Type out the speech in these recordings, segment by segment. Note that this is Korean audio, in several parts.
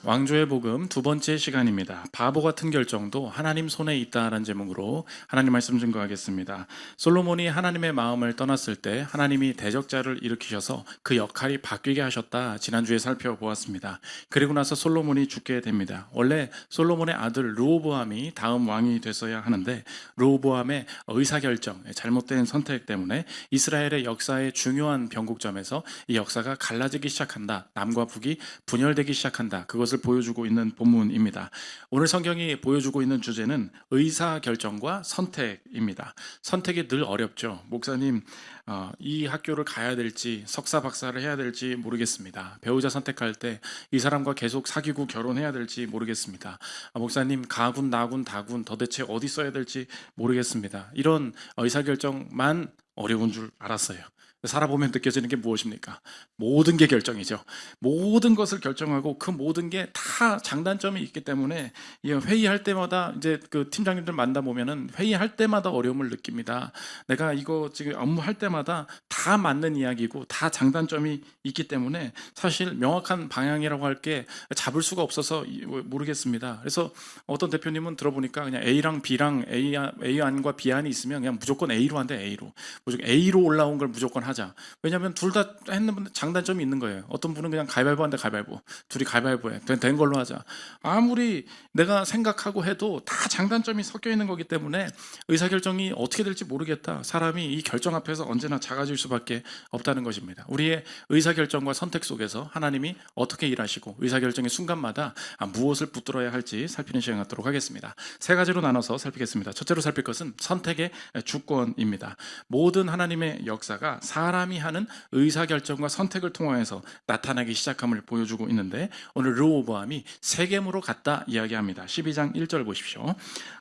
왕조의 복음 두 번째 시간입니다. 바보 같은 결정도 하나님 손에 있다라는 제목으로 하나님 말씀 증거하겠습니다. 솔로몬이 하나님의 마음을 떠났을 때 하나님이 대적자를 일으키셔서 그 역할이 바뀌게 하셨다. 지난주에 살펴보았습니다. 그리고 나서 솔로몬이 죽게 됩니다. 원래 솔로몬의 아들 르호보암이 다음 왕이 됐어야 하는데 르호보암의 의사결정, 잘못된 선택 때문에 이스라엘의 역사의 중요한 변곡점에서 이 역사가 갈라지기 시작한다. 남과 북이 분열되기 시작한다. 그것을 보여주고 있는 본문입니다. 오늘 성경이 보여주고 있는 주제는 의사결정과 선택입니다. 선택이 늘 어렵죠. 목사님, 이 학교를 가야 될지 석사 박사를 해야 될지 모르겠습니다. 배우자 선택할 때 이 사람과 계속 사귀고 결혼해야 될지 모르겠습니다. 목사님, 가군 나군 다군 도대체 어디 써야 될지 모르겠습니다. 이런 의사결정만 어려운 줄 알았어요. 살아보면 느껴지는 게 무엇입니까? 모든 게 결정이죠. 모든 것을 결정하고 그 모든 게 다 장단점이 있기 때문에 회의할 때마다 이제 그 팀장님들 만나 보면은 회의할 때마다 어려움을 느낍니다. 내가 이거 지금 업무할 때마다 다 맞는 이야기고 다 장단점이 있기 때문에 사실 명확한 방향이라고 할 게 잡을 수가 없어서 모르겠습니다. 그래서 어떤 대표님은 들어보니까 그냥 A랑 B랑 A안과 B안이 있으면 그냥 무조건 A로 한대. A로 무조건 A로 올라온 걸 무조건 하자. 왜냐하면 둘 다 했는 분들 장단점이 있는 거예요. 어떤 분은 그냥 가위바위보 한데 가위바위보, 둘이 가위바위보해 된 걸로 하자. 아무리 내가 생각하고 해도 다 장단점이 섞여 있는 거기 때문에 의사결정이 어떻게 될지 모르겠다. 사람이 이 결정 앞에서 언제나 작아질 수밖에 없다는 것입니다. 우리의 의사결정과 선택 속에서 하나님이 어떻게 일하시고 의사결정의 순간마다 무엇을 붙들어야 할지 살피는 시간 갖도록 하겠습니다. 세 가지로 나눠서 살피겠습니다. 첫째로 살필 것은 선택의 주권입니다. 모든 하나님의 역사가 사람이 하는 의사결정과 선택을 통하여서 나타나기 시작함을 보여주고 있는데 오늘 르호보암이 세겜으로 갔다 이야기합니다. 12장 1절 보십시오.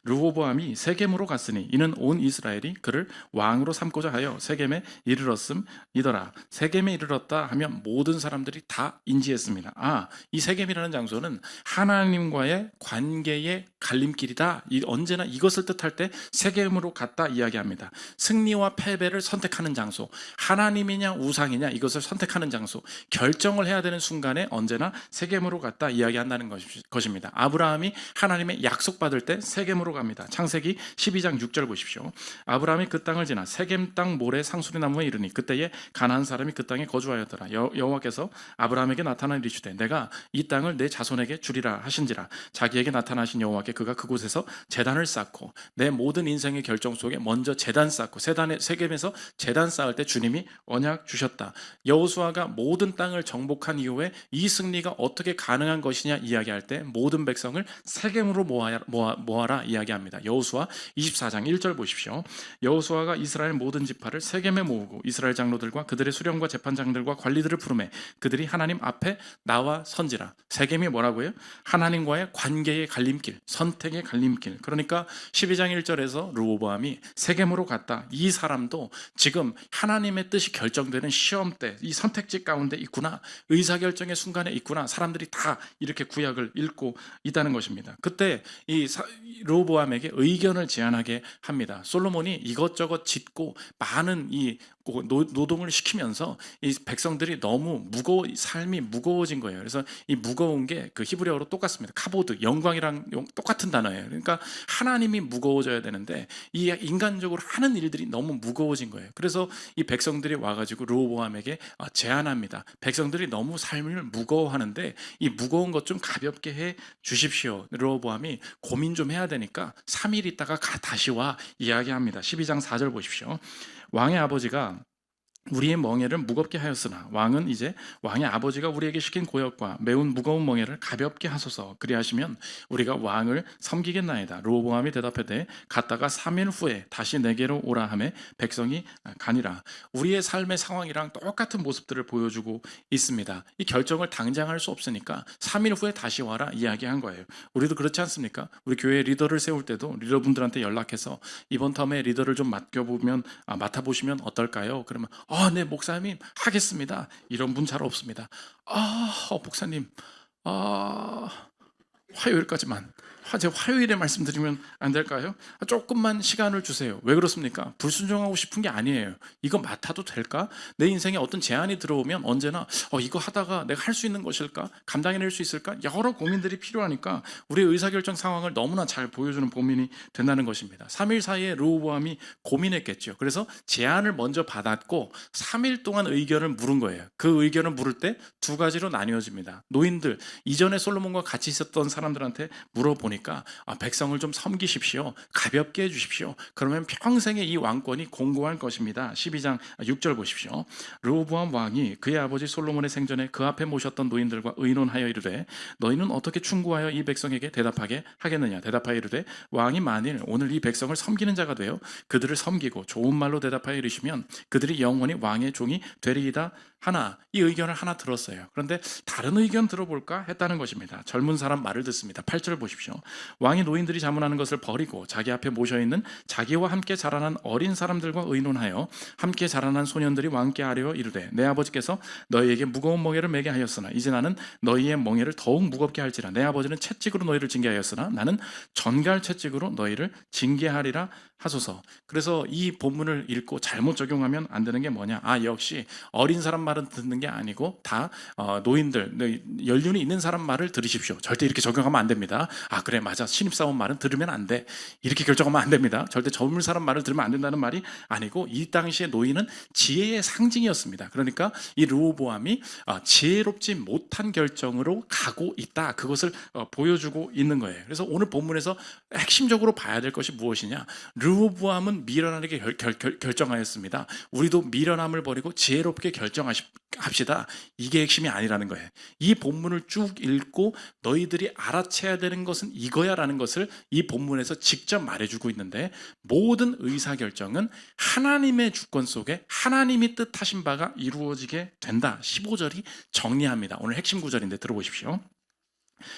르호보암이 세겜으로 갔으니 이는 온 이스라엘이 그를 왕으로 삼고자 하여 세겜에 이르렀음이더라. 세겜에 이르렀다 하면 모든 사람들이 다 인지했습니다. 이 세겜이라는 장소는 하나님과의 관계의 갈림길이다. 언제나 이것을 뜻할 때 세겜으로 갔다 이야기합니다. 승리와 패배를 선택하는 장소, 하나님이냐 우상이냐 이것을 선택하는 장소, 결정을 해야 되는 순간에 언제나 세겜으로 갔다 이야기한다는 것입니다. 아브라함이 하나님의 약속받을 때 세겜으로 갑니다. 창세기 12장 6절 보십시오. 아브라함이 그 땅을 지나 세겜 땅 모래 상수리 나무에 이르니 그때에 가나안 사람이 그 땅에 거주하였더라. 여호와께서 아브라함에게 나타나 이르시되 내가 이 땅을 내 자손에게 주리라 하신지라. 자기에게 나타나신 여호와께 그가 그곳에서 제단을 쌓고 내 모든 인생의 결정 속에 먼저 제단 쌓고 세겜에서 제단 쌓을 때 주님이 언약 주셨다. 여호수아가 모든 땅을 정복한 이후에 이 승리가 어떻게 가능한 것이냐 이야기할 때 모든 백성을 세겜으로 모아라 이야기합니다. 여호수아 24장 1절 보십시오. 여호수아가 이스라엘 모든 지파를 세겜에 모으고 이스라엘 장로들과 그들의 수령과 재판장들과 관리들을 부르매 그들이 하나님 앞에 나와 선지라. 세겜이 뭐라고요? 하나님과의 관계의 갈림길, 선택의 갈림길. 그러니까 12장 1절에서 르호보암이 세겜으로 갔다. 이 사람도 지금 하나님의 뜻이 결정되는 시험대, 이 선택지 가운데 있구나, 의사결정의 순간에 있구나. 사람들이 다 이렇게 구약을 읽고 있다는 것입니다. 그때 이 르호보암에게 의견을 제안하게 합니다. 솔로몬이 이것저것 짓고 많은 이 노동을 시키면서 이 백성들이 너무 삶이 무거워진 거예요. 그래서 이 무거운 게 그 히브리어로 똑같습니다. 카보드, 영광이랑 똑같은 단어예요. 그러니까 하나님이 무거워져야 되는데 이 인간적으로 하는 일들이 너무 무거워진 거예요. 그래서 이 백성들이 와가지고 르호보암에게 제안합니다. 백성들이 너무 삶을 무거워하는데 이 무거운 것 좀 가볍게 해 주십시오. 르호보암이 고민 좀 해야 되니까 3일 있다가 다시 와 이야기합니다. 12장 4절 보십시오. 왕의 아버지가 우리의 멍에를 무겁게 하였으나 왕의 아버지가 우리에게 시킨 고역과 매운 무거운 멍에를 가볍게 하소서. 그리하시면 우리가 왕을 섬기겠나이다. 르호보암이 대답하되 갔다가 3일 후에 다시 내게로 오라 하매 백성이 가니라. 우리의 삶의 상황이랑 똑같은 모습들을 보여주고 있습니다. 이 결정을 당장 할 수 없으니까 3일 후에 다시 와라 이야기한 거예요. 우리도 그렇지 않습니까? 우리 교회 리더를 세울 때도 리더분들한테 연락해서 이번 텀에 리더를 좀 맡아보시면 어떨까요? 그러면 네, 목사님 하겠습니다. 이런 분 잘 없습니다. 목사님, 화요일까지만 제가 화요일에 말씀드리면 안 될까요? 조금만 시간을 주세요. 왜 그렇습니까? 불순종하고 싶은 게 아니에요. 이거 맡아도 될까? 내 인생에 어떤 제안이 들어오면 언제나 이거 하다가 내가 할 수 있는 것일까? 감당해낼 수 있을까? 여러 고민들이 필요하니까 우리의 의사결정 상황을 너무나 잘 보여주는 본민이 된다는 것입니다. 3일 사이에 르호보암이 고민했겠죠. 그래서 제안을 먼저 받았고 3일 동안 의견을 물은 거예요. 그 의견을 물을 때 두 가지로 나뉘어집니다. 노인들, 이전에 솔로몬과 같이 있었던 사람들한테 물어보니까 백성을 좀 섬기십시오. 가볍게 해주십시오. 그러면 평생에 이 왕권이 공고할 것입니다. 12장 6절 보십시오. 르호보암 왕이 그의 아버지 솔로몬의 생전에 그 앞에 모셨던 노인들과 의논하여 이르되 너희는 어떻게 충고하여 이 백성에게 대답하게 하겠느냐. 대답하여 이르되 왕이 만일 오늘 이 백성을 섬기는 자가 되어 그들을 섬기고 좋은 말로 대답하여 이르시면 그들이 영원히 왕의 종이 되리이다 하나. 이 의견을 하나 들었어요. 그런데 다른 의견 들어볼까 했다는 것입니다. 젊은 사람 말을 듣습니다. 8절 보십시오. 왕이 노인들이 자문하는 것을 버리고 자기 앞에 모셔있는 자기와 함께 자라난 어린 사람들과 의논하여 함께 자라난 소년들이 왕께 아뢰어 이르되 내 아버지께서 너희에게 무거운 멍에를 매게 하였으나 이제 나는 너희의 멍에를 더욱 무겁게 할지라. 내 아버지는 채찍으로 너희를 징계하였으나 나는 전갈 채찍으로 너희를 징계하리라 하소서. 그래서 이 본문을 읽고 잘못 적용하면 안 되는 게 뭐냐? 역시 어린 사람 말은 듣는 게 아니고 다 노인들, 연륜이 있는 사람 말을 들으십시오. 절대 이렇게 적용하면 안 됩니다. 그래 맞아, 신입사원 말은 들으면 안 돼, 이렇게 결정하면 안 됩니다. 절대 젊은 사람 말을 들으면 안 된다는 말이 아니고 이 당시에 노인은 지혜의 상징이었습니다. 그러니까 이 르호보암이 지혜롭지 못한 결정으로 가고 있다, 그것을 보여주고 있는 거예요. 그래서 오늘 본문에서 핵심적으로 봐야 될 것이 무엇이냐? 르호보암은 미련하게 결정하였습니다. 우리도 미련함을 버리고 지혜롭게 결정합시다. 이게 핵심이 아니라는 거예요. 이 본문을 쭉 읽고 너희들이 알아채야 되는 것은 이거야라는 것을 이 본문에서 직접 말해주고 있는데, 모든 의사결정은 하나님의 주권 속에 하나님이 뜻하신 바가 이루어지게 된다. 15절이 정리합니다. 오늘 핵심 구절인데 들어보십시오.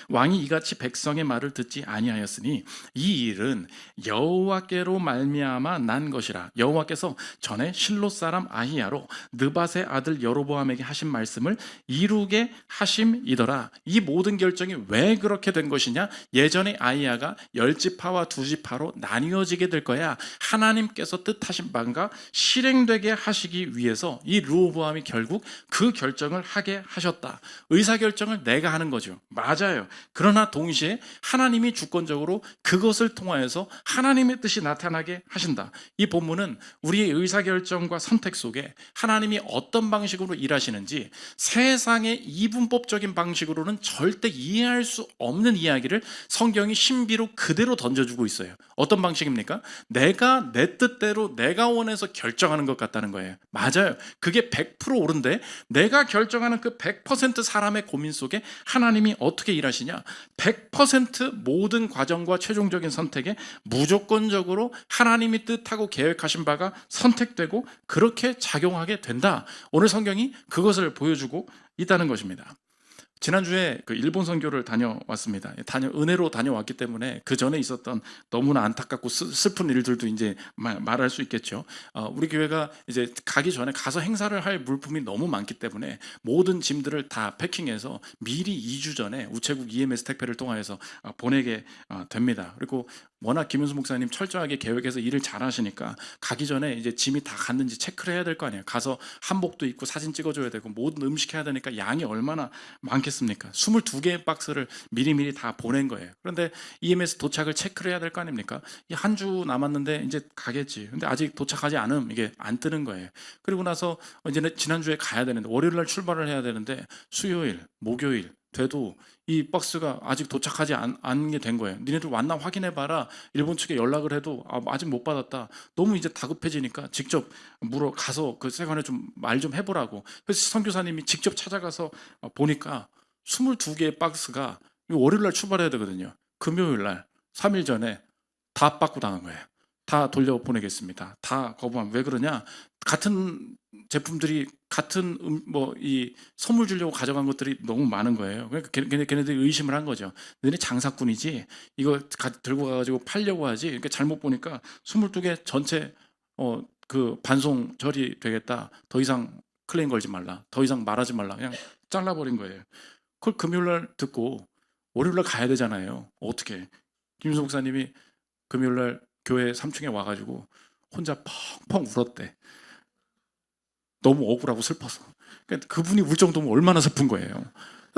왕이 이같이 백성의 말을 듣지 아니하였으니 이 일은 여호와께로 말미암아 난 것이라. 여호와께서 전에 실로 사람 아히야로 느밧의 아들 여로보암에게 하신 말씀을 이루게 하심이더라. 이 모든 결정이 왜 그렇게 된 것이냐? 예전에 아히야가 10지파와 2지파로 나뉘어지게 될 거야. 하나님께서 뜻하신 바가 실행되게 하시기 위해서 이 르호보암이 결국 그 결정을 하게 하셨다. 의사결정을 내가 하는 거죠. 맞아요. 그러나 동시에 하나님이 주권적으로 그것을 통하여서 하나님의 뜻이 나타나게 하신다. 이 본문은 우리의 의사결정과 선택 속에 하나님이 어떤 방식으로 일하시는지 세상의 이분법적인 방식으로는 절대 이해할 수 없는 이야기를 성경이 신비로 그대로 던져주고 있어요. 어떤 방식입니까? 내가 내 뜻대로 내가 원해서 결정하는 것 같다는 거예요. 맞아요. 그게 100% 옳은데 내가 결정하는 그 100% 사람의 고민 속에 하나님이 어떻게 일하시냐? 100% 모든 과정과 최종적인 선택에 무조건적으로 하나님이 뜻하고 계획하신 바가 선택되고 그렇게 작용하게 된다. 오늘 성경이 그것을 보여주고 있다는 것입니다. 지난주에 그 일본 선교를 다녀왔습니다. 은혜로 다녀왔기 때문에 그 전에 있었던 너무나 안타깝고 슬픈 일들도 이제 말할 수 있겠죠. 우리 교회가 이제 가기 전에 가서 행사를 할 물품이 너무 많기 때문에 모든 짐들을 다 패킹해서 미리 2주 전에 우체국 EMS 택배를 통하여서 보내게 됩니다. 그리고 워낙 김윤수 목사님 철저하게 계획해서 일을 잘 하시니까 가기 전에 이제 짐이 다 갔는지 체크를 해야 될 거 아니에요. 가서 한복도 입고 사진 찍어줘야 되고 모든 음식 해야 되니까 양이 얼마나 많겠습니까? 22개의 박스를 미리미리 다 보낸 거예요. 그런데 EMS 도착을 체크를 해야 될 거 아닙니까? 한 주 남았는데 이제 가겠지. 근데 아직 도착하지 않으면 이게 안 뜨는 거예요. 그리고 나서 이제는 지난주에 가야 되는데 월요일 날 출발을 해야 되는데 수요일, 목요일 돼도 이 박스가 아직 도착하지 않게 된 거예요. 니네들 왔나 확인해봐라. 일본 측에 연락을 해도 아직 못 받았다. 너무 이제 다급해지니까 직접 가서 그 세관에 좀 말 좀 해보라고. 그래서 선교사님이 직접 찾아가서 보니까 22개의 박스가 월요일 날 출발해야 되거든요. 금요일 날 3일 전에 다 빠꾸 당한 거예요. 다 돌려보내겠습니다. 다 거부하면. 왜 그러냐? 같은 제품들이 같은 이 선물 주려고 가져간 것들이 너무 많은 거예요. 그러니까 걔네들이 의심을 한 거죠. 너네 장사꾼이지? 이거 들고 가가지고 팔려고 하지? 그러니까 잘못 보니까 22개 전체 그 반송 처리 되겠다. 더 이상 클레임 걸지 말라. 더 이상 말하지 말라. 그냥 잘라버린 거예요. 그걸 금요일 날 듣고 월요일 날 가야 되잖아요. 어떻게? 김수 목사님이 금요일날 교회 3층에 와가지고 혼자 펑펑 울었대. 너무 억울하고 슬퍼서. 그러니까 그분이 울 정도면 얼마나 슬픈 거예요.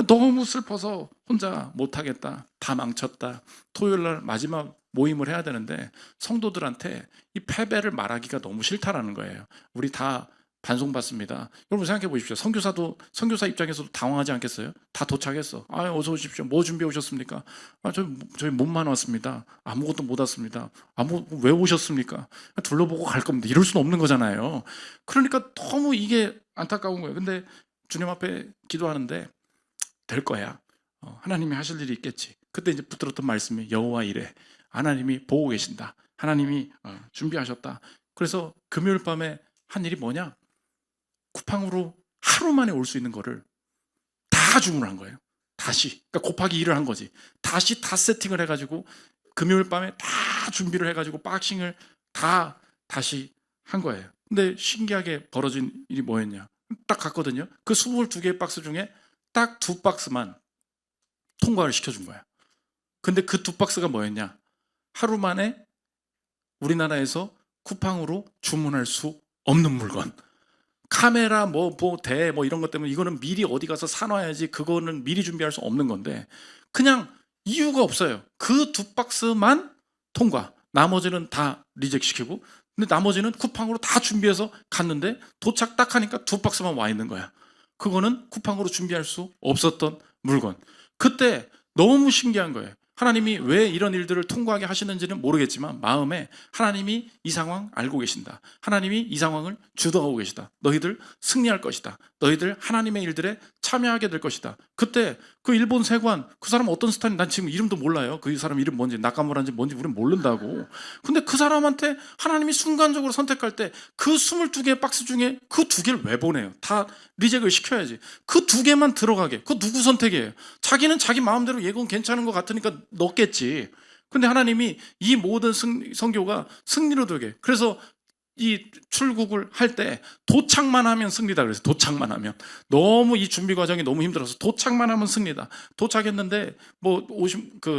너무 슬퍼서 혼자 못하겠다, 다 망쳤다. 토요일날 마지막 모임을 해야 되는데 성도들한테 이 패배를 말하기가 너무 싫다라는 거예요. 우리 다 반송받습니다. 여러분 생각해 보십시오. 선교사 입장에서도 당황하지 않겠어요? 다 도착했어. 어서 오십시오. 뭐 준비해 오셨습니까? 저희 몸만 왔습니다. 아무것도 못 왔습니다. 왜 오셨습니까? 둘러보고 갈 겁니다. 이럴 수는 없는 거잖아요. 그러니까 너무 이게 안타까운 거예요. 근데 주님 앞에 기도하는데 될 거야. 하나님이 하실 일이 있겠지. 그때 이제 붙들었던 말씀이 여호와 이래. 하나님이 보고 계신다. 하나님이 준비하셨다. 그래서 금요일 밤에 한 일이 뭐냐? 쿠팡으로 하루 만에 올 수 있는 거를 다 주문한 거예요. 다시. 그러니까 곱하기 2를 한 거지. 다시 다 세팅을 해가지고 금요일 밤에 다 준비를 해가지고 박싱을 다 다시 한 거예요. 근데 신기하게 벌어진 일이 뭐였냐? 딱 갔거든요. 그 22개의 박스 중에 딱 2박스만 통과를 시켜준 거야. 근데 그 2박스가 뭐였냐? 하루 만에 우리나라에서 쿠팡으로 주문할 수 없는 물건. 카메라 뭐 이런 것 때문에 이거는 미리 어디 가서 사놔야지, 그거는 미리 준비할 수 없는 건데 그냥 이유가 없어요. 그 2박스만 통과. 나머지는 다 리젝 시키고, 근데 나머지는 쿠팡으로 다 준비해서 갔는데 도착 딱 하니까 2박스만 와 있는 거야. 그거는 쿠팡으로 준비할 수 없었던 물건. 그때 너무 신기한 거예요. 하나님이 왜 이런 일들을 통과하게 하시는지는 모르겠지만 마음에 하나님이 이 상황 알고 계신다. 하나님이 이 상황을 주도하고 계시다. 너희들 승리할 것이다. 너희들 하나님의 일들에 참여하게 될 것이다. 그때 그 일본 세관, 그 사람 어떤 스타일인지 난 지금 이름도 몰라요. 그 사람 이름 뭔지, 나카무라인지 뭔지 우리는 모른다고. 근데 그 사람한테 하나님이 순간적으로 선택할 때 그 22개의 박스 중에 그 2개를 왜 보내요? 다 리젝을 시켜야지. 그 2개만 들어가게. 그거 누구 선택이에요? 자기는 자기 마음대로 이건 괜찮은 것 같으니까 넣겠지. 근데 하나님이 이 모든 선교가 승리로 되게. 그래서 이 출국을 할 때 도착만 하면 승리다 그래서 도착만 하면, 너무 이 준비 과정이 너무 힘들어서 도착만 하면 승리다. 도착했는데 뭐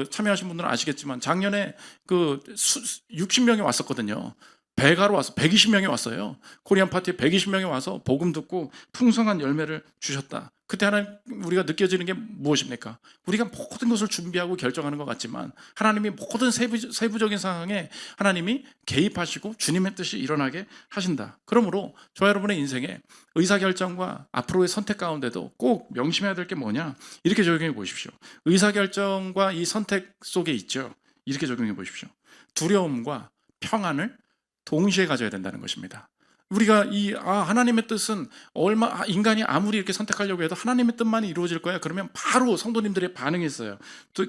참여하신 분들은 아시겠지만 작년에 60명이 왔었거든요. 배가로 와서 120명이 왔어요. 코리안 파티에 120명이 와서 복음 듣고 풍성한 열매를 주셨다. 그때 하나님 우리가 느껴지는 게 무엇입니까? 우리가 모든 것을 준비하고 결정하는 것 같지만 하나님이 모든 세부적인 상황에 하나님이 개입하시고 주님의 뜻이 일어나게 하신다. 그러므로 저와 여러분의 인생에 의사결정과 앞으로의 선택 가운데도 꼭 명심해야 될 게 뭐냐? 이렇게 적용해 보십시오. 의사결정과 이 선택 속에 있죠. 이렇게 적용해 보십시오. 두려움과 평안을 동시에 가져야 된다는 것입니다. 우리가 하나님의 뜻은 인간이 아무리 이렇게 선택하려고 해도 하나님의 뜻만이 이루어질 거야. 그러면 바로 성도님들의 반응이 있어요.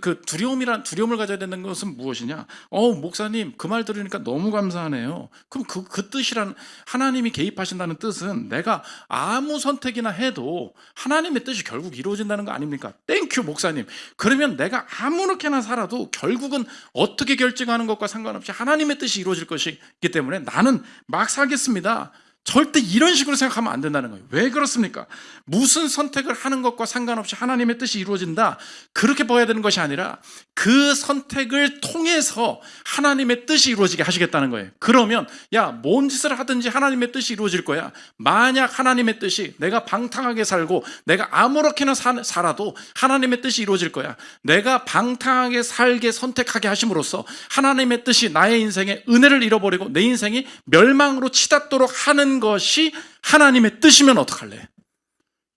그 두려움을 가져야 되는 것은 무엇이냐? 목사님 그 말 들으니까 너무 감사하네요. 그럼 그 뜻이란, 하나님이 개입하신다는 뜻은 내가 아무 선택이나 해도 하나님의 뜻이 결국 이루어진다는 거 아닙니까? 땡큐 목사님. 그러면 내가 아무렇게나 살아도 결국은 어떻게 결정하는 것과 상관없이 하나님의 뜻이 이루어질 것이기 때문에 나는 막 살겠습니다. 절대 이런 식으로 생각하면 안 된다는 거예요. 왜 그렇습니까? 무슨 선택을 하는 것과 상관없이 하나님의 뜻이 이루어진다, 그렇게 봐야 되는 것이 아니라 그 선택을 통해서 하나님의 뜻이 이루어지게 하시겠다는 거예요. 그러면 뭔 짓을 하든지 하나님의 뜻이 이루어질 거야. 만약 하나님의 뜻이 내가 방탕하게 살고 내가 아무렇게나 살아도 하나님의 뜻이 이루어질 거야. 내가 방탕하게 살게 선택하게 하심으로써 하나님의 뜻이 나의 인생에 은혜를 잃어버리고 내 인생이 멸망으로 치닫도록 하는 것이 하나님의 뜻이면 어떡할래?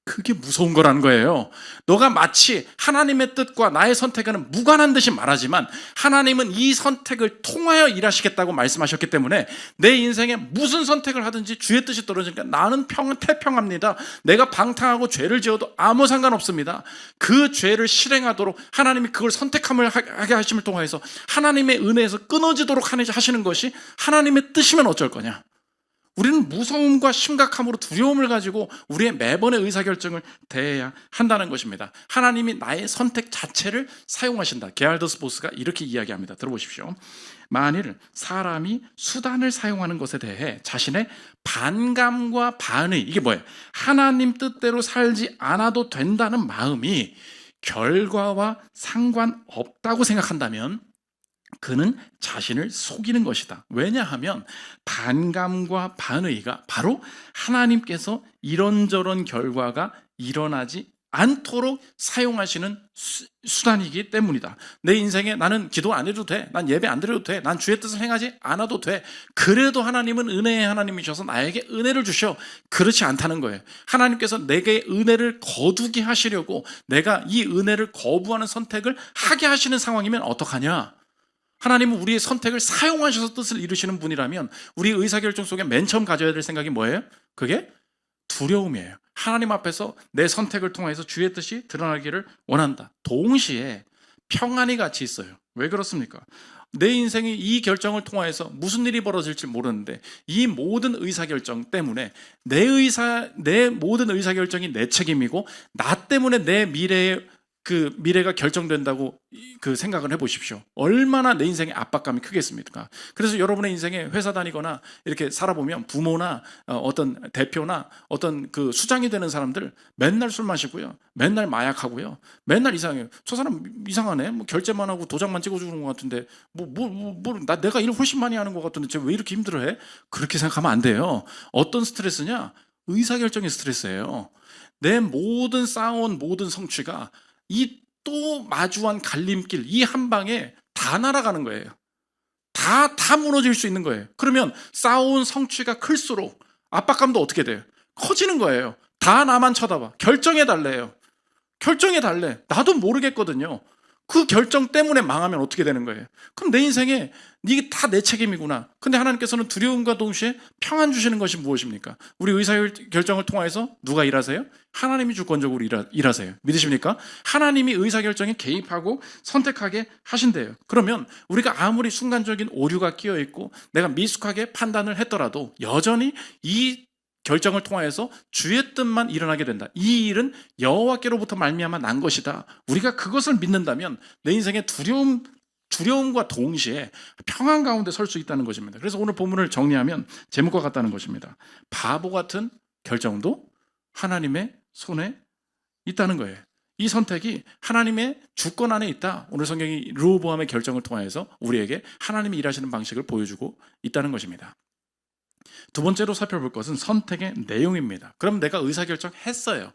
그게 무서운 거라는 거예요. 너가 마치 하나님의 뜻과 나의 선택은 무관한 듯이 말하지만 하나님은 이 선택을 통하여 일하시겠다고 말씀하셨기 때문에 내 인생에 무슨 선택을 하든지 주의 뜻이 떨어지니까 나는 태평합니다. 내가 방탕하고 죄를 지어도 아무 상관없습니다. 그 죄를 실행하도록 하나님이 그걸 선택하게 하심을 통하여서 하나님의 은혜에서 끊어지도록 하시는 것이 하나님의 뜻이면 어쩔 거냐? 우리는 무서움과 심각함으로 두려움을 가지고 우리의 매번의 의사결정을 대해야 한다는 것입니다. 하나님이 나의 선택 자체를 사용하신다. 게알더스 보스가 이렇게 이야기합니다. 들어보십시오. 만일 사람이 수단을 사용하는 것에 대해 자신의 반감과 반의, 이게 뭐예요? 하나님 뜻대로 살지 않아도 된다는 마음이 결과와 상관없다고 생각한다면 그는 자신을 속이는 것이다. 왜냐하면 반감과 반의가 바로 하나님께서 이런저런 결과가 일어나지 않도록 사용하시는 수단이기 때문이다. 내 인생에 나는 기도 안 해도 돼, 난 예배 안 드려도 돼, 난 주의 뜻을 행하지 않아도 돼. 그래도 하나님은 은혜의 하나님이셔서 나에게 은혜를 주셔. 그렇지 않다는 거예요. 하나님께서 내게 은혜를 거두게 하시려고 내가 이 은혜를 거부하는 선택을 하게 하시는 상황이면 어떡하냐? 하나님은 우리의 선택을 사용하셔서 뜻을 이루시는 분이라면 우리 의사결정 속에 맨 처음 가져야 될 생각이 뭐예요? 그게 두려움이에요. 하나님 앞에서 내 선택을 통해서 주의 뜻이 드러나기를 원한다. 동시에 평안이 같이 있어요. 왜 그렇습니까? 내 인생이 이 결정을 통해서 무슨 일이 벌어질지 모르는데 이 모든 의사결정 때문에 내 모든 의사결정이 내 책임이고 나 때문에 내 미래가 결정된다고 그 생각을 해보십시오. 얼마나 내 인생의 압박감이 크겠습니까? 그래서 여러분의 인생에 회사 다니거나 이렇게 살아보면 부모나 어떤 대표나 어떤 그 수장이 되는 사람들 맨날 술 마시고요, 맨날 마약하고요, 맨날 이상해요. 저 사람 이상하네. 뭐 결제만 하고 도장만 찍어주는 것 같은데 내가 일 훨씬 많이 하는 것 같은데 쟤 왜 이렇게 힘들어해? 그렇게 생각하면 안 돼요. 어떤 스트레스냐? 의사결정의 스트레스예요. 내 모든 쌓아온 모든 성취가 이 또 마주한 갈림길 이 한 방에 다 날아가는 거예요. 다 무너질 수 있는 거예요. 그러면 쌓아온 성취가 클수록 압박감도 어떻게 돼요? 커지는 거예요. 다 나만 쳐다봐. 결정해 달래요. 결정해 달래. 나도 모르겠거든요. 그 결정 때문에 망하면 어떻게 되는 거예요? 그럼 내 인생에 이게 다 내 책임이구나. 근데 하나님께서는 두려움과 동시에 평안 주시는 것이 무엇입니까? 우리 의사결정을 통해서 누가 일하세요? 하나님이 주권적으로 일하세요. 믿으십니까? 하나님이 의사결정에 개입하고 선택하게 하신대요. 그러면 우리가 아무리 순간적인 오류가 끼어있고 내가 미숙하게 판단을 했더라도 여전히 이 결정을 통하여서 주의 뜻만 일어나게 된다. 이 일은 여호와께로부터 말미암아 난 것이다. 우리가 그것을 믿는다면 내 인생의 두려움과 동시에 평안 가운데 설 수 있다는 것입니다. 그래서 오늘 본문을 정리하면 제목과 같다는 것입니다. 바보 같은 결정도 하나님의 손에 있다는 거예요. 이 선택이 하나님의 주권 안에 있다. 오늘 성경이 르호보암의 결정을 통하여서 우리에게 하나님이 일하시는 방식을 보여주고 있다는 것입니다. 두 번째로 살펴볼 것은 선택의 내용입니다. 그럼 내가 의사결정했어요.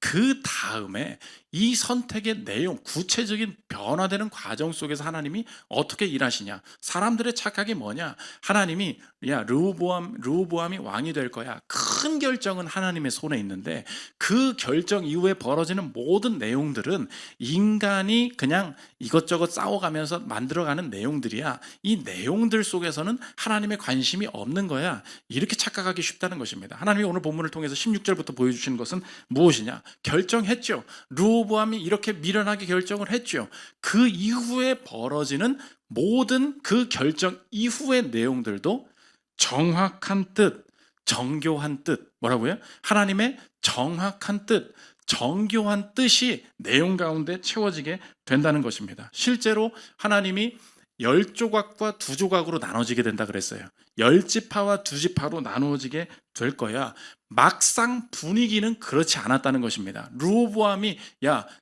그 다음에 이 선택의 내용, 구체적인 변화되는 과정 속에서 하나님이 어떻게 일하시냐? 사람들의 착각이 뭐냐? 하나님이 르호보암이 왕이 될 거야. 큰 결정은 하나님의 손에 있는데 그 결정 이후에 벌어지는 모든 내용들은 인간이 그냥 이것저것 싸워가면서 만들어가는 내용들이야. 이 내용들 속에서는 하나님의 관심이 없는 거야. 이렇게 착각하기 쉽다는 것입니다. 하나님이 오늘 본문을 통해서 16절부터 보여주시는 것은 무엇이냐? 결정했죠. 르호보암이 이렇게 미련하게 결정을 했죠. 그 이후에 벌어지는 모든 그 결정 이후의 내용들도 정확한 뜻, 정교한 뜻, 뭐라고요? 하나님의 정확한 뜻, 정교한 뜻이 내용 가운데 채워지게 된다는 것입니다. 실제로 하나님이 10조각과 2조각으로 나눠지게 된다 그랬어요. 10지파와 2지파로 나누어지게 될 거야. 막상 분위기는 그렇지 않았다는 것입니다. 르호보암이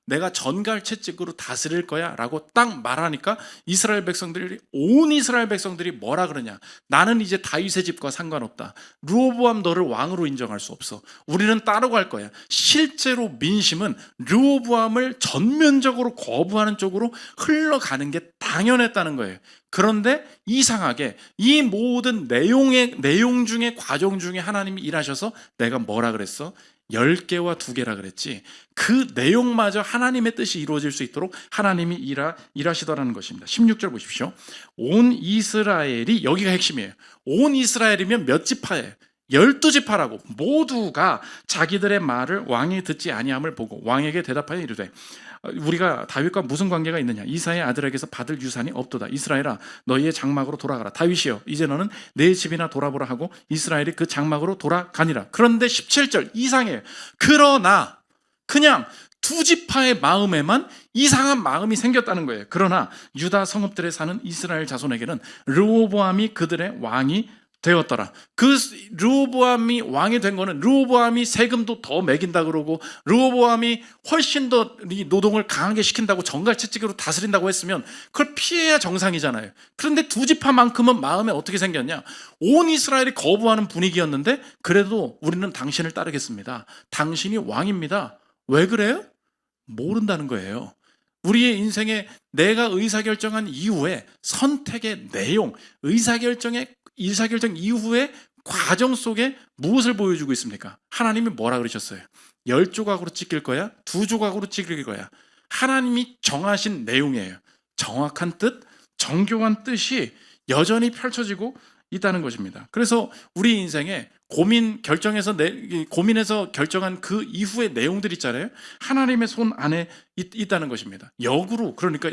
내가 전갈채찍으로 다스릴 거야 라고 딱 말하니까 온 이스라엘 백성들이 뭐라 그러냐? 나는 이제 다윗의 집과 상관없다. 르호보암 너를 왕으로 인정할 수 없어. 우리는 따로 갈 거야. 실제로 민심은 르호보암을 전면적으로 거부하는 쪽으로 흘러가는 게 당연했다는 거예요. 그런데 이상하게 이 모든 내용 중에 과정 중에 하나님이 일하셔서 내가 뭐라 그랬어? 10개와 2개라 그랬지. 그 내용마저 하나님의 뜻이 이루어질 수 있도록 하나님이 일하시더라는 것입니다. 16절 보십시오. 온 이스라엘이, 여기가 핵심이에요. 온 이스라엘이면 몇 지파예요? 12지파라고. 모두가 자기들의 말을 왕이 듣지 아니함을 보고 왕에게 대답하여 이르되 우리가 다윗과 무슨 관계가 있느냐? 이사의 아들에게서 받을 유산이 없도다. 이스라엘아, 너희의 장막으로 돌아가라. 다윗이여, 이제 너는 내 집이나 돌아보라 하고 이스라엘이 그 장막으로 돌아가니라. 그런데 17절 이상해요. 그러나 그냥 2지파의 마음에만 이상한 마음이 생겼다는 거예요. 그러나 유다 성읍들에 사는 이스라엘 자손에게는 르호보암이 그들의 왕이 되었더라. 그 르호보암이 왕이 된 거는 르호보암이 세금도 더 매긴다 그러고 르호보암이 훨씬 더 이 노동을 강하게 시킨다고 정갈채찍으로 다스린다고 했으면 그걸 피해야 정상이잖아요. 그런데 두 지파만큼은 마음에 어떻게 생겼냐? 온 이스라엘이 거부하는 분위기였는데 그래도 우리는 당신을 따르겠습니다. 당신이 왕입니다. 왜 그래요? 모른다는 거예요. 우리의 인생에 내가 의사결정한 이후에 선택의 내용, 의사결정 이후의 과정 속에 무엇을 보여주고 있습니까? 하나님이 뭐라 그러셨어요? 10조각으로 찢길 거야? 2조각으로 찢길 거야? 하나님이 정하신 내용이에요. 정확한 뜻, 정교한 뜻이 여전히 펼쳐지고 있다는 것입니다. 그래서 우리 인생에 고민해서 결정한 그 이후의 내용들 있잖아요. 하나님의 손 안에 있다는 것입니다. 역으로 그러니까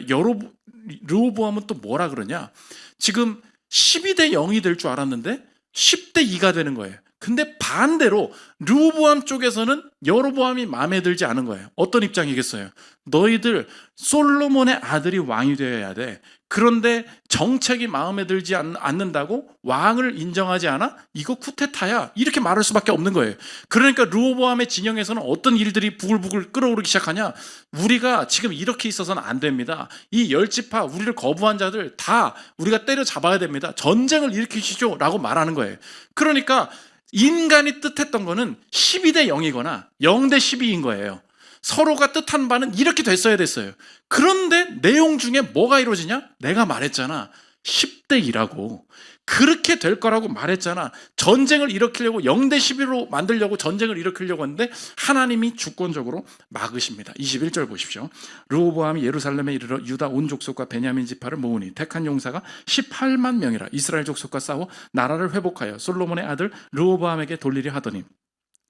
르호보암은 또 뭐라 그러냐? 지금 12대 0이 될 줄 알았는데 10대 2가 되는 거예요. 근데 반대로 르호보암 쪽에서는 여로보암이 마음에 들지 않은 거예요. 어떤 입장이겠어요? 너희들 솔로몬의 아들이 왕이 되어야 돼. 그런데 정책이 마음에 들지 않는다고 왕을 인정하지 않아? 이거 쿠데타야. 이렇게 말할 수밖에 없는 거예요. 그러니까 르호보암의 진영에서는 어떤 일들이 부글부글 끓어오르기 시작하냐? 우리가 지금 이렇게 있어서는 안 됩니다. 이 10지파 우리를 거부한 자들 다 우리가 때려잡아야 됩니다. 전쟁을 일으키시죠 라고 말하는 거예요. 그러니까 인간이 뜻했던 거는 12대 0이거나 0대 12인 거예요. 서로가 뜻한 바는 이렇게 됐어야 됐어요. 그런데 내용 중에 뭐가 이루어지냐? 내가 말했잖아. 10대 2라고. 그렇게 될 거라고 말했잖아. 전쟁을 일으키려고 0대 11로 만들려고 전쟁을 일으키려고 했는데 하나님이 주권적으로 막으십니다. 21절 보십시오. 르호보암이 예루살렘에 이르러 유다 온 족속과 베냐민 지파를 모으니 택한 용사가 18만 명이라. 이스라엘 족속과 싸워 나라를 회복하여 솔로몬의 아들 르호보암에게 돌리려 하더니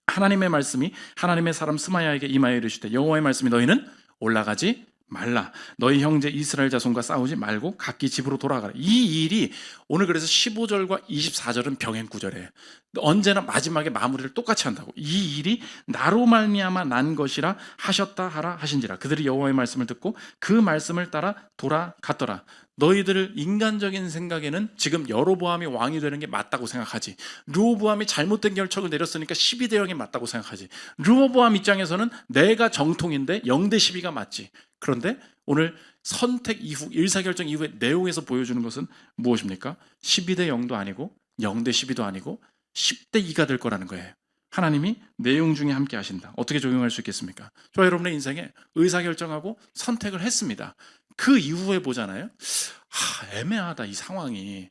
하나님의 말씀이 하나님의 사람 스마야에게 임하여 이르시되 여호와의 말씀이 너희는 올라가지 말라. 너희 형제 이스라엘 자손과 싸우지 말고 각기 집으로 돌아가라. 이 일이 오늘 그래서 15절과 24절은 병행구절이에요. 언제나 마지막에 마무리를 똑같이 한다고. 이 일이 나로 말미암아 난 것이라 하셨다 하라 하신지라. 그들이 여호와의 말씀을 듣고 그 말씀을 따라 돌아갔더라. 너희들 인간적인 생각에는 지금 여로보암이 왕이 되는 게 맞다고 생각하지. 르호보암이 잘못된 결정을 내렸으니까 12대 0이 맞다고 생각하지. 르호보암 입장에서는 내가 정통인데 0대 12가 맞지. 그런데 오늘 선택 이후 의사결정 이후의 내용에서 보여주는 것은 무엇입니까? 12대 0도 아니고 0대 12도 아니고 10대 2가 될 거라는 거예요. 하나님이 내용 중에 함께 하신다. 어떻게 적용할 수 있겠습니까? 저 여러분의 인생에 의사결정하고 선택을 했습니다. 그 이후에 보잖아요. 애매하다 이 상황이.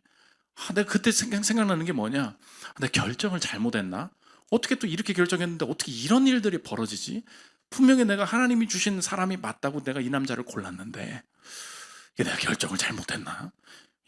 내가 그때 생각나는 게 뭐냐? 내가 결정을 잘못했나? 어떻게 또 이렇게 결정했는데 어떻게 이런 일들이 벌어지지? 분명히 내가 하나님이 주신 사람이 맞다고 내가 이 남자를 골랐는데 이게 내가 결정을 잘못했나?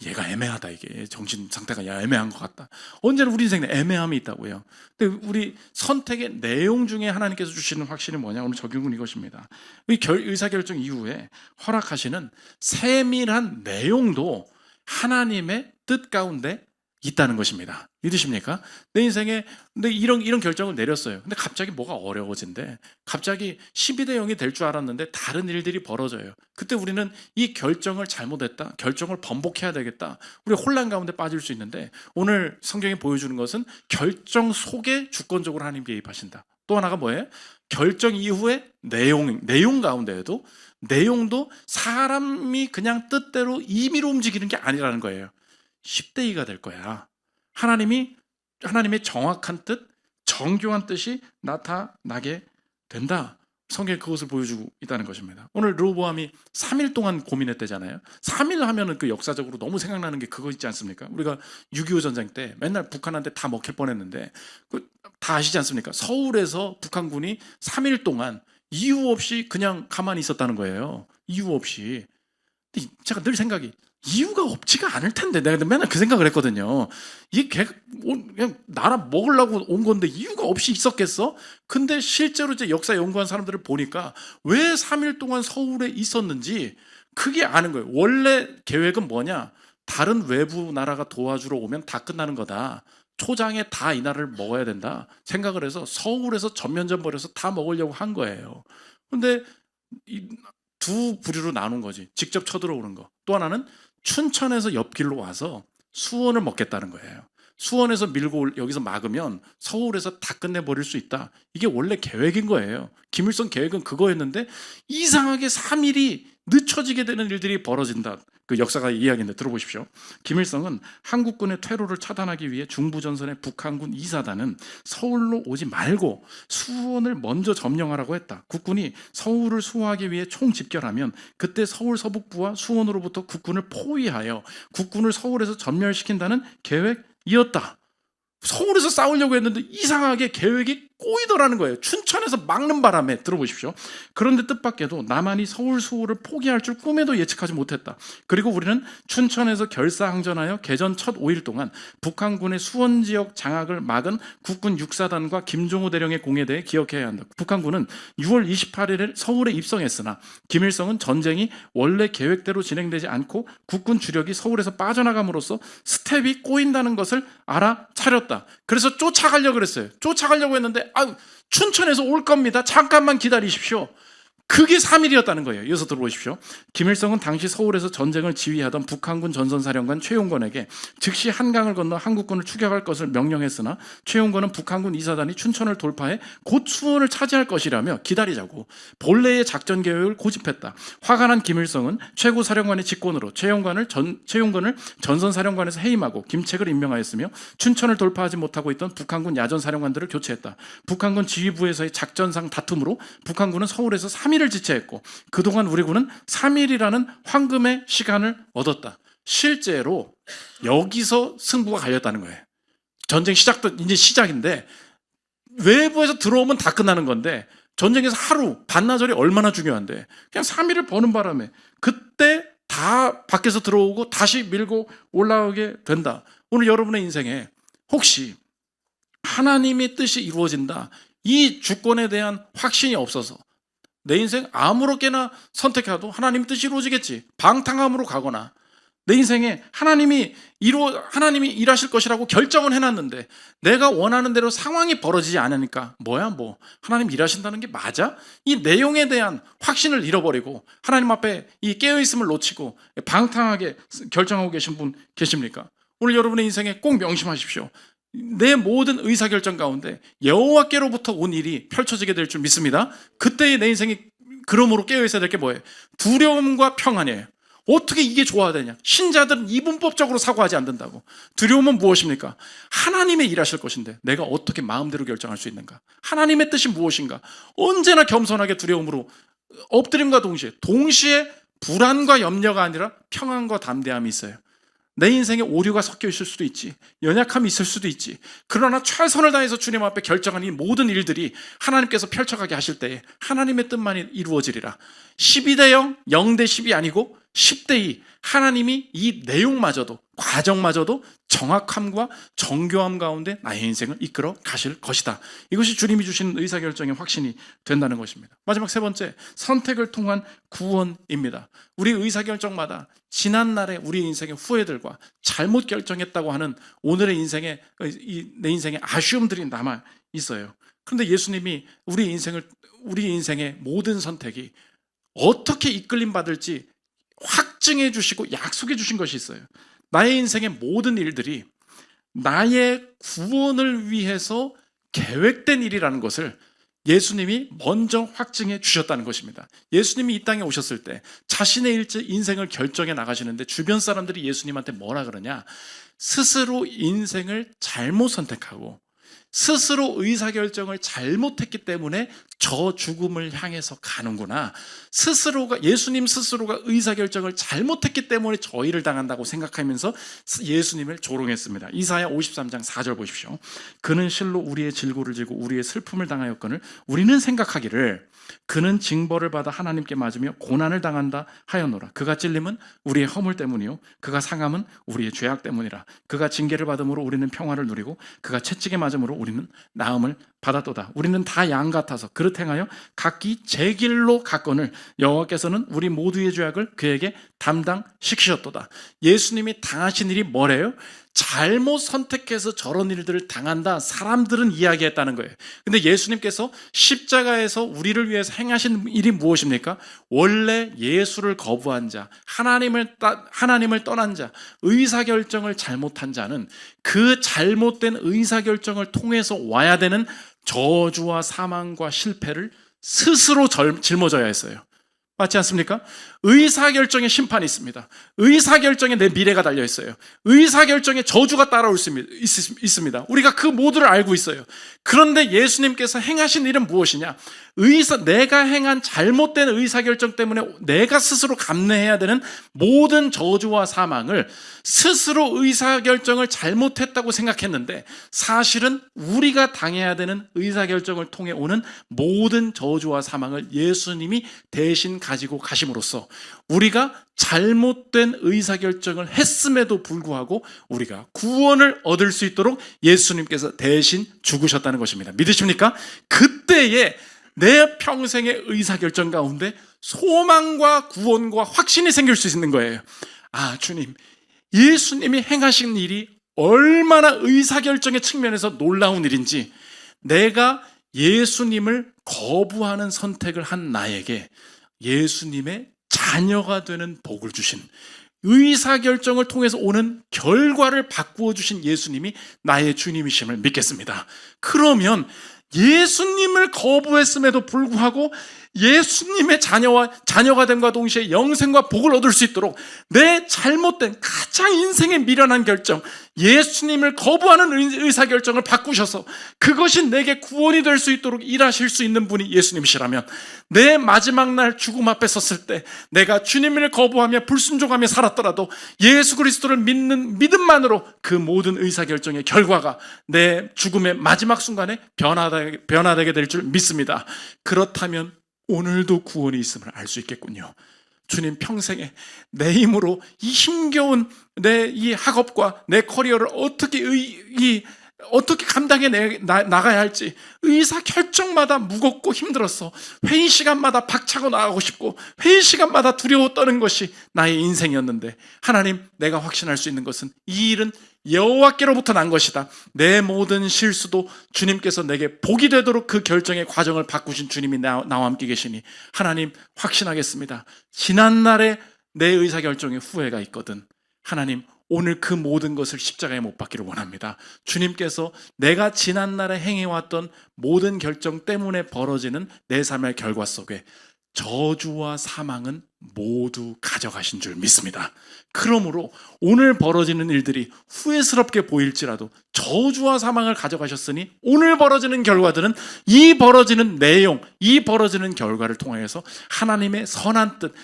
얘가 애매하다. 이게 정신 상태가 애매한 것 같다. 언제나 우리 인생에 애매함이 있다고요. 근데 우리 선택의 내용 중에 하나님께서 주시는 확신이 뭐냐? 오늘 적용은 이것입니다. 의사결정 이후에 허락하시는 세밀한 내용도 하나님의 뜻 가운데 있다는 것입니다. 믿으십니까? 내 인생에 이런 결정을 내렸어요. 근데 갑자기 뭐가 어려워진대. 갑자기 12대 0이 될 줄 알았는데 다른 일들이 벌어져요. 그때 우리는 이 결정을 잘못했다. 결정을 번복해야 되겠다. 우리 혼란 가운데 빠질 수 있는데 오늘 성경이 보여주는 것은 결정 속에 주권적으로 하나님 개입하신다. 또 하나가 뭐예요? 결정 이후의 내용 가운데에도 내용도 사람이 그냥 뜻대로 임의로 움직이는 게 아니라는 거예요. 10대 2가 될 거야. 하나님의 정확한 뜻, 정교한 뜻이 나타나게 된다. 성경이 그것을 보여주고 있다는 것입니다. 오늘 르호보암이 3일 동안 고민했대잖아요. 3일 하면은 그 역사적으로 너무 생각나는 게 그거 있지 않습니까? 우리가 6.25 전쟁 때 맨날 북한한테 다 먹힐 뻔했는데 다 아시지 않습니까? 서울에서 북한군이 3일 동안 이유 없이 그냥 가만히 있었다는 거예요. 이유 없이. 근데 제가 늘 생각이 이유가 없지가 않을 텐데 내가 맨날 그 생각을 했거든요. 이게 그냥 나라 먹으려고 온 건데 이유가 없이 있었겠어? 근데 실제로 이제 역사 연구한 사람들을 보니까 왜 3일 동안 서울에 있었는지 그게 아는 거예요. 원래 계획은 뭐냐? 다른 외부 나라가 도와주러 오면 다 끝나는 거다. 초장에 다 이 나라를 먹어야 된다 생각을 해서 서울에서 전면전 벌여서 다 먹으려고 한 거예요. 근데 두 부류로 나눈 거지. 직접 쳐들어오는 거. 또 하나는 춘천에서 옆길로 와서 수원을 먹겠다는 거예요. 수원에서 밀고 여기서 막으면 서울에서 다 끝내버릴 수 있다. 이게 원래 계획인 거예요. 김일성 계획은 그거였는데 이상하게 3일이 늦춰지게 되는 일들이 벌어진다. 그 역사가 이야기인데 들어보십시오. 김일성은 한국군의 퇴로를 차단하기 위해 중부전선의 북한군 2사단은 서울로 오지 말고 수원을 먼저 점령하라고 했다. 국군이 서울을 수호하기 위해 총집결하면 그때 서울 서북부와 수원으로부터 국군을 포위하여 국군을 서울에서 전멸시킨다는 계획이었다. 서울에서 싸우려고 했는데 이상하게 계획이 꼬이더라는 거예요. 춘천에서 막는 바람에. 들어보십시오. 그런데 뜻밖에도 남한이 서울 수호를 포기할 줄 꿈에도 예측하지 못했다. 그리고 우리는 춘천에서 결사항전하여 개전 첫 5일 동안 북한군의 수원 지역 장악을 막은 국군 6사단과 김종호 대령의 공에 대해 기억해야 한다. 북한군은 6월 28일에 서울에 입성했으나 김일성은 전쟁이 원래 계획대로 진행되지 않고 국군 주력이 서울에서 빠져나감으로써 스텝이 꼬인다는 것을 알아차렸다. 그래서 쫓아가려고 그랬어요. 쫓아가려고 했는데 춘천에서 올 겁니다. 잠깐만 기다리십시오. 그게 3일이었다는 거예요. 이어서 들어보십시오. 김일성은 당시 서울에서 전쟁을 지휘하던 북한군 전선사령관 최용건에게 즉시 한강을 건너 한국군을 추격할 것을 명령했으나 최용건은 북한군 2사단이 춘천을 돌파해 곧 수원을 차지할 것이라며 기다리자고 본래의 작전 계획을 고집했다. 화가 난 김일성은 최고사령관의 직권으로 최용건을 전선사령관에서 해임하고 김책을 임명하였으며 춘천을 돌파하지 못하고 있던 북한군 야전사령관들을 교체했다. 북한군 지휘부에서의 작전상 다툼으로 북한군은 서울에서 3일을 지체했고 그동안 우리 군은 3일이라는 황금의 시간을 얻었다. 실제로 여기서 승부가 갈렸다는 거예요. 전쟁 시작도 이제 시작인데 외부에서 들어오면 다 끝나는 건데 전쟁에서 하루 반나절이 얼마나 중요한데 그냥 3일을 버는 바람에 그때 다 밖에서 들어오고 다시 밀고 올라오게 된다. 오늘 여러분의 인생에 혹시 하나님의 뜻이 이루어진다, 이 주권에 대한 확신이 없어서 내 인생 아무렇게나 선택해도 하나님 뜻이 이루어지겠지, 방탕함으로 가거나 내 인생에 하나님이 일하실 것이라고 결정은 해놨는데 내가 원하는 대로 상황이 벌어지지 않으니까 하나님 일하신다는 게 맞아? 이 내용에 대한 확신을 잃어버리고 하나님 앞에 이 깨어있음을 놓치고 방탕하게 결정하고 계신 분 계십니까? 오늘 여러분의 인생에 꼭 명심하십시오. 내 모든 의사결정 가운데 여호와께로부터 온 일이 펼쳐지게 될 줄 믿습니다. 그때의 내 인생이 그러므로 깨어있어야 될 게 뭐예요? 두려움과 평안이에요. 어떻게 이게 좋아야 되냐? 신자들은 이분법적으로 사고하지 않는다고. 두려움은 무엇입니까? 하나님의 일하실 것인데 내가 어떻게 마음대로 결정할 수 있는가? 하나님의 뜻이 무엇인가? 언제나 겸손하게 두려움으로 엎드림과 동시에 불안과 염려가 아니라 평안과 담대함이 있어요. 내 인생에 오류가 섞여 있을 수도 있지, 연약함이 있을 수도 있지. 그러나 최선을 다해서 주님 앞에 결정한 이 모든 일들이 하나님께서 펼쳐가게 하실 때에 하나님의 뜻만이 이루어지리라. 12대 0, 0대 10이 아니고 10대 2. 하나님이 이 내용마저도, 과정마저도 정확함과 정교함 가운데 나의 인생을 이끌어 가실 것이다. 이것이 주님이 주신 의사결정의 확신이 된다는 것입니다. 마지막 세 번째, 선택을 통한 구원입니다. 우리 의사결정마다 지난날의 우리 인생의 후회들과 잘못 결정했다고 하는 오늘의 내 인생의 아쉬움들이 남아 있어요. 그런데 예수님이 우리 인생의 모든 선택이 어떻게 이끌림 받을지 확증해 주시고 약속해 주신 것이 있어요. 나의 인생의 모든 일들이 나의 구원을 위해서 계획된 일이라는 것을 예수님이 먼저 확증해 주셨다는 것입니다. 예수님이 이 땅에 오셨을 때 자신의 인생을 결정해 나가시는데 주변 사람들이 예수님한테 뭐라 그러냐? 스스로 인생을 잘못 선택하고 스스로 의사결정을 잘못했기 때문에 저 죽음을 향해서 가는구나. 예수님 스스로가 의사결정을 잘못했기 때문에 저 일을 당한다고 생각하면서 예수님을 조롱했습니다. 이사야 53장 4절 보십시오. 그는 실로 우리의 질고를 지고 우리의 슬픔을 당하였거늘 우리는 생각하기를 그는 징벌을 받아 하나님께 맞으며 고난을 당한다 하였노라. 그가 찔림은 우리의 허물 때문이요 그가 상함은 우리의 죄악 때문이라. 그가 징계를 받음으로 우리는 평화를 누리고 그가 채찍에 맞음으로 우리는 나음을 받았도다. 우리는 다 양 같아서 그릇 행하여 각기 제 길로 갔거늘 여호와께서는 우리 모두의 죄악을 그에게 담당시키셨도다. 예수님이 당하신 일이 뭐래요? 잘못 선택해서 저런 일들을 당한다. 사람들은 이야기했다는 거예요. 근데 예수님께서 십자가에서 우리를 위해서 행하신 일이 무엇입니까? 원래 예수를 거부한 자, 하나님을 떠난 자, 의사결정을 잘못한 자는 그 잘못된 의사결정을 통해서 와야 되는 저주와 사망과 실패를 스스로 짊어져야 했어요. 맞지 않습니까? 의사결정에 심판이 있습니다. 의사결정에 내 미래가 달려있어요. 의사결정에 저주가 따라올 수 있습니다. 우리가 그 모두를 알고 있어요. 그런데 예수님께서 행하신 일은 무엇이냐? 내가 행한 잘못된 의사결정 때문에 내가 스스로 감내해야 되는 모든 저주와 사망을 스스로 의사결정을 잘못했다고 생각했는데 사실은 우리가 당해야 되는 의사결정을 통해 오는 모든 저주와 사망을 예수님이 대신 가지고 가심으로써 우리가 잘못된 의사결정을 했음에도 불구하고 우리가 구원을 얻을 수 있도록 예수님께서 대신 죽으셨다는 것입니다. 믿으십니까? 그때에 내 평생의 의사결정 가운데 소망과 구원과 확신이 생길 수 있는 거예요. 아, 주님, 예수님이 행하신 일이 얼마나 의사결정의 측면에서 놀라운 일인지 내가 예수님을 거부하는 선택을 한 나에게 예수님의 자녀가 되는 복을 주신 의사결정을 통해서 오는 결과를 바꾸어 주신 예수님이 나의 주님이심을 믿겠습니다. 그러면 예수님을 거부했음에도 불구하고 예수님의 자녀가 됨과 동시에 영생과 복을 얻을 수 있도록 내 잘못된 가장 인생에 미련한 결정, 예수님을 거부하는 의사결정을 바꾸셔서 그것이 내게 구원이 될 수 있도록 일하실 수 있는 분이 예수님이시라면 내 마지막 날 죽음 앞에 섰을 때 내가 주님을 거부하며 불순종하며 살았더라도 예수 그리스도를 믿는 믿음만으로 그 모든 의사결정의 결과가 내 죽음의 마지막 순간에 변화되게 될 줄 믿습니다. 그렇다면 오늘도 구원이 있음을 알 수 있겠군요. 주님, 평생에 내 힘으로 이 힘겨운 내 이 학업과 내 커리어를 어떻게 감당해 나가야 할지 의사 결정마다 무겁고 힘들었어. 회의 시간마다 박차고 나가고 싶고 회의 시간마다 두려워 떠는 것이 나의 인생이었는데 하나님, 내가 확신할 수 있는 것은 이 일은 여호와께로부터 난 것이다. 내 모든 실수도 주님께서 내게 복이 되도록 그 결정의 과정을 바꾸신 주님이 나와 함께 계시니 하나님, 확신하겠습니다. 지난날에 내 의사결정에 후회가 있거든 하나님, 오늘 그 모든 것을 십자가에 못 박기를 원합니다. 주님께서 내가 지난날에 행해왔던 모든 결정 때문에 벌어지는 내 삶의 결과 속에 저주와 사망은 모두 가져가신 줄 믿습니다. 그러므로 오늘 벌어지는 일들이 후회스럽게 보일지라도 저주와 사망을 가져가셨으니 오늘 벌어지는 결과들은 이 벌어지는 내용, 이 벌어지는 결과를 통해서 하나님의 선한 뜻,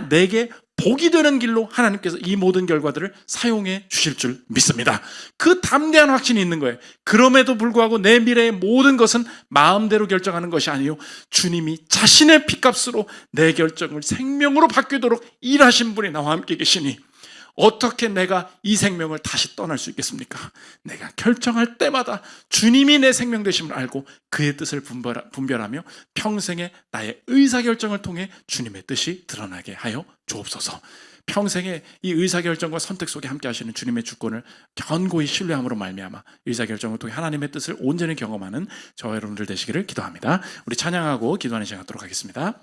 내게 복이 되는 길로 하나님께서 이 모든 결과들을 사용해 주실 줄 믿습니다. 그 담대한 확신이 있는 거예요. 그럼에도 불구하고 내 미래의 모든 것은 마음대로 결정하는 것이 아니요 주님이 자신의 피값으로 내 결정을 생명으로 바뀌도록 일하신 분이 나와 함께 계시니 어떻게 내가 이 생명을 다시 떠날 수 있겠습니까? 내가 결정할 때마다 주님이 내 생명 되심을 알고 그의 뜻을 분별하며 평생에 나의 의사결정을 통해 주님의 뜻이 드러나게 하여 주옵소서. 평생에 이 의사결정과 선택 속에 함께 하시는 주님의 주권을 견고히 신뢰함으로 말미암아 의사결정을 통해 하나님의 뜻을 온전히 경험하는 저와 여러분들 되시기를 기도합니다. 우리 찬양하고 기도하는 시간 갖도록 하겠습니다.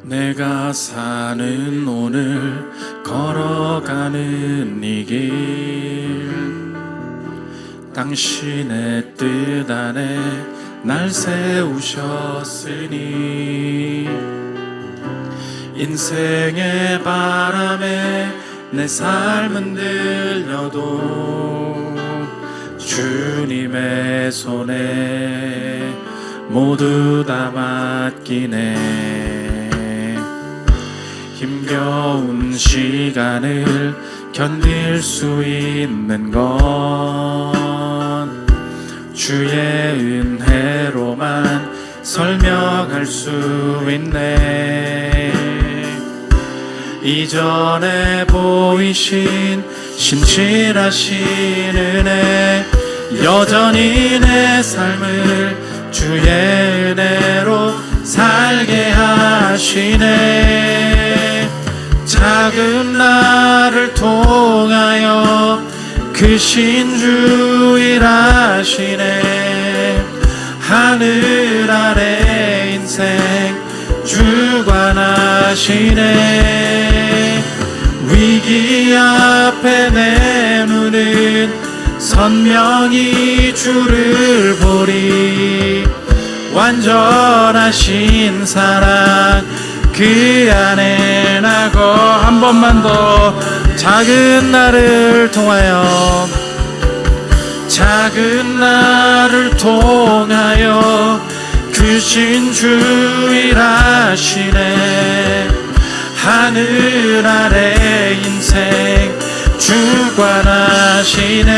내가 사는 오늘 걸어가는 이 길 당신의 뜻 안에 날 세우셨으니 인생의 바람에 내 삶은 들려도 주님의 손에 모두 다 맡기네. 힘겨운 시간을 견딜 수 있는 건 주의 은혜로만 설명할 수 있네. 이전에 보이신 신실하신 은혜, 여전히 내 삶을 주의 은혜로 살게 하시네. 작은 나를 통하여 크신 주 일하시네. 하늘 아래 인생 주관하시네. 위기 앞에 내 눈은 선명히 주를 보리. 완전하신 사랑 그 안에 나고. 한 번만 더. 작은 나를 통하여, 작은 나를 통하여 크신 주 일하시네. 하늘 아래 인생 주관하시네.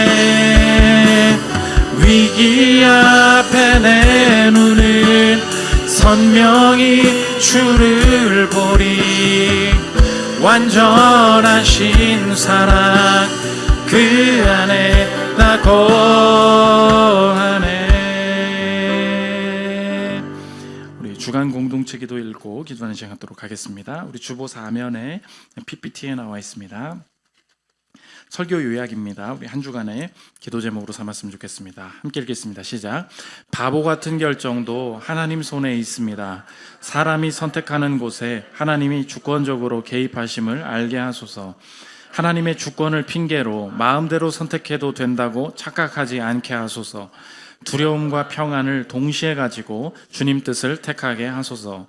위기 앞에 내 눈은 선명히 주를 보리. 완전하신 사랑 그 안에 나 거하네. 우리 주간 공동체 기도 읽고 기도하는 시간 갖도록 하겠습니다. 우리 주보 4면에 PPT에 나와 있습니다. 설교 요약입니다. 우리 한 주간의 기도 제목으로 삼았으면 좋겠습니다. 함께 읽겠습니다. 시작. 바보 같은 결정도 하나님 손에 있습니다. 사람이 선택하는 곳에 하나님이 주권적으로 개입하심을 알게 하소서. 하나님의 주권을 핑계로 마음대로 선택해도 된다고 착각하지 않게 하소서. 두려움과 평안을 동시에 가지고 주님 뜻을 택하게 하소서.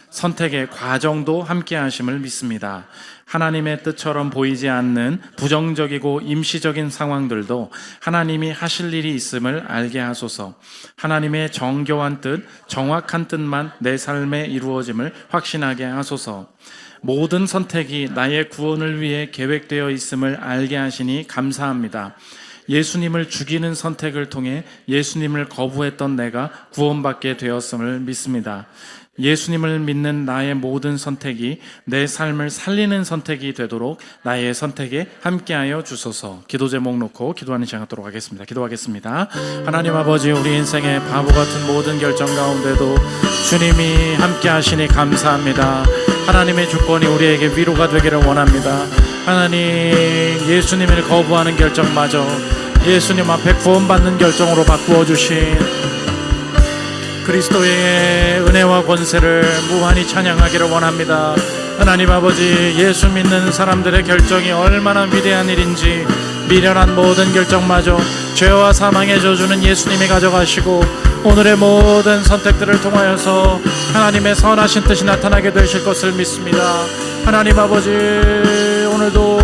선택의 과정도 함께 하심을 믿습니다. 하나님의 뜻처럼 보이지 않는 부정적이고 임시적인 상황들도 하나님이 하실 일이 있음을 알게 하소서. 하나님의 정교한 뜻, 정확한 뜻만 내 삶에 이루어짐을 확신하게 하소서. 모든 선택이 나의 구원을 위해 계획되어 있음을 알게 하시니 감사합니다. 예수님을 죽이는 선택을 통해 예수님을 거부했던 내가 구원받게 되었음을 믿습니다. 예수님을 믿는 나의 모든 선택이 내 삶을 살리는 선택이 되도록 나의 선택에 함께하여 주소서. 기도 제목 놓고 기도하는 시간 갖도록 하겠습니다. 기도하겠습니다. 하나님 아버지, 우리 인생의 바보 같은 모든 결정 가운데도 주님이 함께하시니 감사합니다. 하나님의 주권이 우리에게 위로가 되기를 원합니다. 하나님, 예수님을 거부하는 결정마저 예수님 앞에 구원받는 결정으로 바꾸어 주신 그리스도의 은혜와 권세를 무한히 찬양하기를 원합니다. 하나님 아버지, 예수 믿는 사람들의 결정이 얼마나 위대한 일인지 미련한 모든 결정마저 죄와 사망의 저주는 예수님이 가져가시고 오늘의 모든 선택들을 통하여서 하나님의 선하신 뜻이 나타나게 되실 것을 믿습니다. 하나님 아버지, 오늘도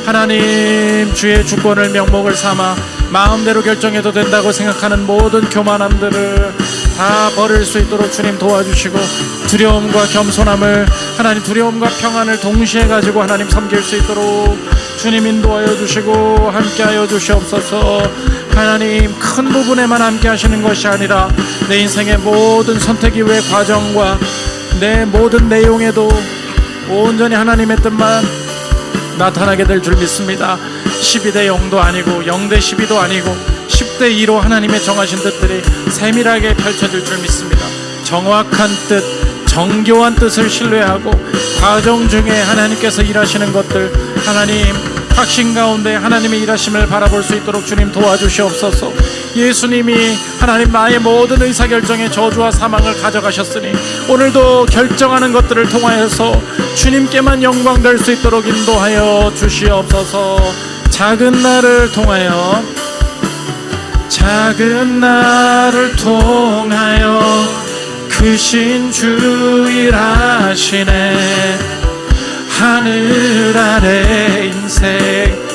하나님 주의 주권을 명목을 삼아 마음대로 결정해도 된다고 생각하는 모든 교만함들을 다 버릴 수 있도록 주님 도와주시고, 두려움과 겸손함을, 하나님 두려움과 평안을 동시에 가지고 하나님 섬길 수 있도록 주님 인도하여 주시고 함께하여 주시옵소서. 하나님, 큰 부분에만 함께 하시는 것이 아니라 내 인생의 모든 선택 이후의 과정과 내 모든 내용에도 온전히 하나님의 뜻만 나타나게 될 줄 믿습니다. 12대 0도 아니고 0대 12도 아니고 10대 2로 하나님의 정하신 뜻들이 세밀하게 펼쳐질 줄 믿습니다. 정확한 뜻, 정교한 뜻을 신뢰하고 과정 중에 하나님께서 일하시는 것들, 하나님 확신 가운데 하나님의 일하심을 바라볼 수 있도록 주님 도와주시옵소서. 예수님이 하나님 나의 모든 의사결정의 저주와 사망을 가져가셨으니 오늘도 결정하는 것들을 통하여서 주님께만 영광 될 수 있도록 인도하여 주시옵소서. 작은 나를 통하여, 작은 나를 통하여 크신 주 일하시네. 하늘 아래 인생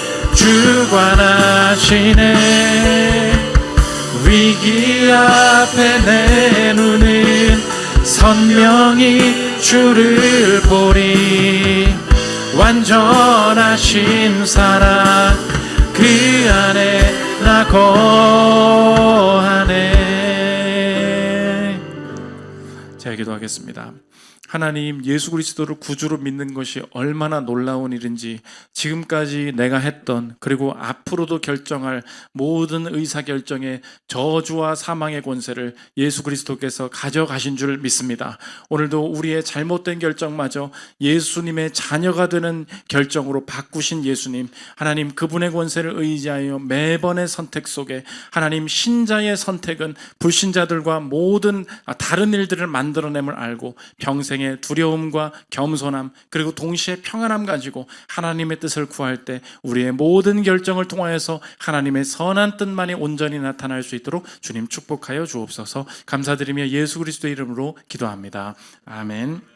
주관하시네. 위기 앞에 내 눈은 선명히 주를 보리. 완전하신 사랑 그 안에 나 거하네. 제가 기도하겠습니다. 하나님, 예수 그리스도를 구주로 믿는 것이 얼마나 놀라운 일인지 지금까지 내가 했던, 그리고 앞으로도 결정할 모든 의사결정의 저주와 사망의 권세를 예수 그리스도께서 가져가신 줄 믿습니다. 오늘도 우리의 잘못된 결정마저 예수님의 자녀가 되는 결정으로 바꾸신 예수님, 하나님, 그분의 권세를 의지하여 매번의 선택 속에 하나님, 신자의 선택은 불신자들과 모든 다른 일들을 만들어냄을 알고 평생에 두려움과 겸손함, 그리고 동시에 평안함 가지고 하나님의 뜻을 구할 때 우리의 모든 결정을 통하여서 하나님의 선한 뜻만이 온전히 나타날 수 있도록 주님 축복하여 주옵소서. 감사드리며 예수 그리스도의 이름으로 기도합니다. 아멘.